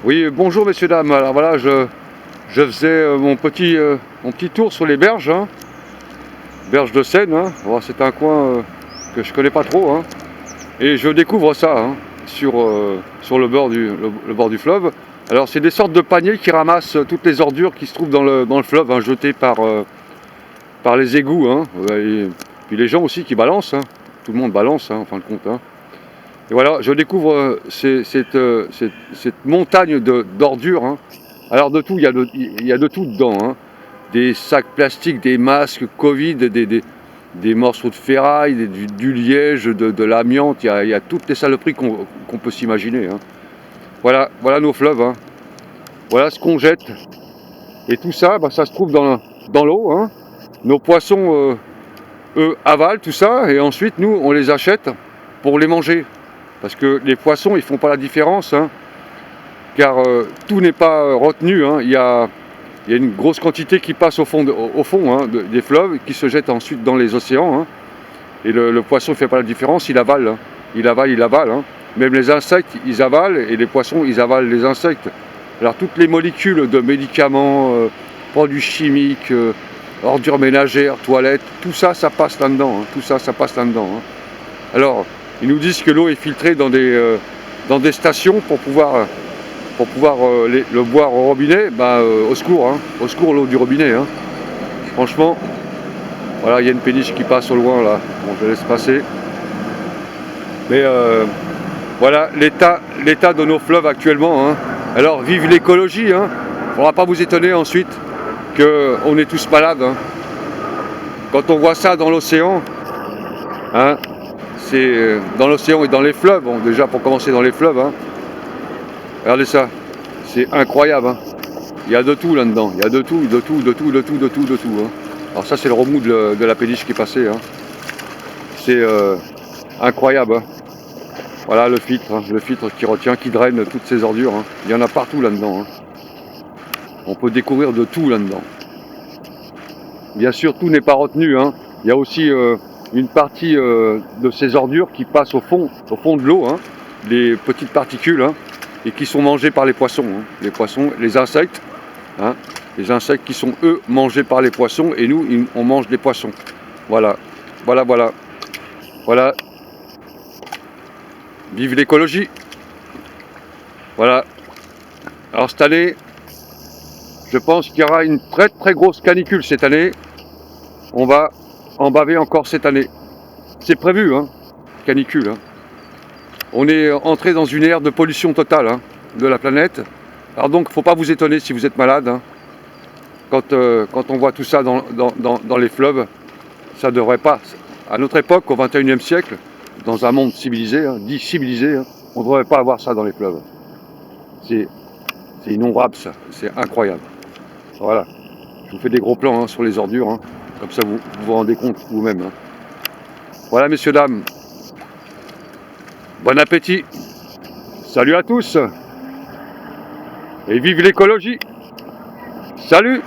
Oui, bonjour messieurs, dames. Alors voilà, je faisais mon petit tour sur les berges, hein, berges de Seine. Hein. Bon, c'est un coin que je connais pas trop. Hein, et je découvre ça hein, sur le bord du fleuve. Alors c'est des sortes de paniers qui ramassent toutes les ordures qui se trouvent dans le fleuve, hein, jetées par les égouts. Hein, et puis les gens aussi qui balancent. Hein. Tout le monde balance, hein, en fin de compte. Hein. Et voilà, je découvre cette montagne d'ordures. Hein. Alors de tout, il y a de tout dedans. Hein. Des sacs plastiques, des masques Covid, des morceaux de ferraille, du liège, de l'amiante. Il y a toutes les saloperies qu'on peut s'imaginer. Hein. Voilà nos fleuves. Hein. Voilà ce qu'on jette. Et tout ça, bah, ça se trouve dans l'eau. Hein. Nos poissons, eux, avalent tout ça. Et ensuite, nous, on les achète pour les manger. Parce que les poissons, ils font pas la différence. Hein. Car tout n'est pas retenu. Hein. Il y a une grosse quantité qui passe au fond hein, des fleuves, qui se jette ensuite dans les océans. Hein. Et le poisson ne fait pas la différence, il avale. Hein. Il avale. Hein. Même les insectes, ils avalent, et les poissons, ils avalent les insectes. Alors toutes les molécules de médicaments, produits chimiques, ordures ménagères, toilettes, tout ça, ça passe là-dedans. Hein. Tout ça, ça passe là-dedans. Hein. Alors, ils nous disent que l'eau est filtrée dans des stations pour pouvoir le boire au robinet. Au secours, hein. Au secours l'eau du robinet. Hein. Franchement, voilà, il y a une péniche qui passe au loin là. Bon, je laisse passer. Mais voilà l'état de nos fleuves actuellement. Hein. Alors, vive l'écologie. Hein. Il ne faudra pas vous étonner ensuite qu'on est tous malades. Hein. Quand on voit ça dans l'océan, hein, c'est dans l'océan et dans les fleuves. Bon, déjà pour commencer dans les fleuves. Hein. Regardez ça, c'est incroyable. Hein. Il y a de tout là-dedans, il y a de tout. Hein. Alors ça c'est le remous de la péniche qui est passée. Hein. C'est incroyable. Hein. Voilà le filtre qui retient, qui draine toutes ces ordures. Hein. Il y en a partout là-dedans. Hein. On peut découvrir de tout là-dedans. Bien sûr, tout n'est pas retenu. Hein. Il y a aussi une partie de ces ordures qui passent au fond de l'eau, hein. Les petites particules, hein, et qui sont mangées par les poissons. Hein. Les poissons, les insectes. Hein, les insectes qui sont eux mangés par les poissons, et nous on mange des poissons. Voilà. Vive l'écologie. Voilà. Alors cette année, je pense qu'il y aura une très très grosse canicule cette année. On va en baver encore cette année. C'est prévu, hein, canicule. Hein. On est entré dans une ère de pollution totale, hein, de la planète. Alors donc, faut pas vous étonner si vous êtes malade. Hein. Quand on voit tout ça dans les fleuves, ça ne devrait pas. À notre époque, au XXIe siècle, dans un monde civilisé, hein, dit civilisé, hein, on ne devrait pas avoir ça dans les fleuves. C'est innombrable ça, c'est incroyable. Voilà, je vous fais des gros plans hein, sur les ordures, hein. Comme ça vous vous rendez compte vous-même. Hein. Voilà messieurs, dames, bon appétit, salut à tous, et vive l'écologie, salut.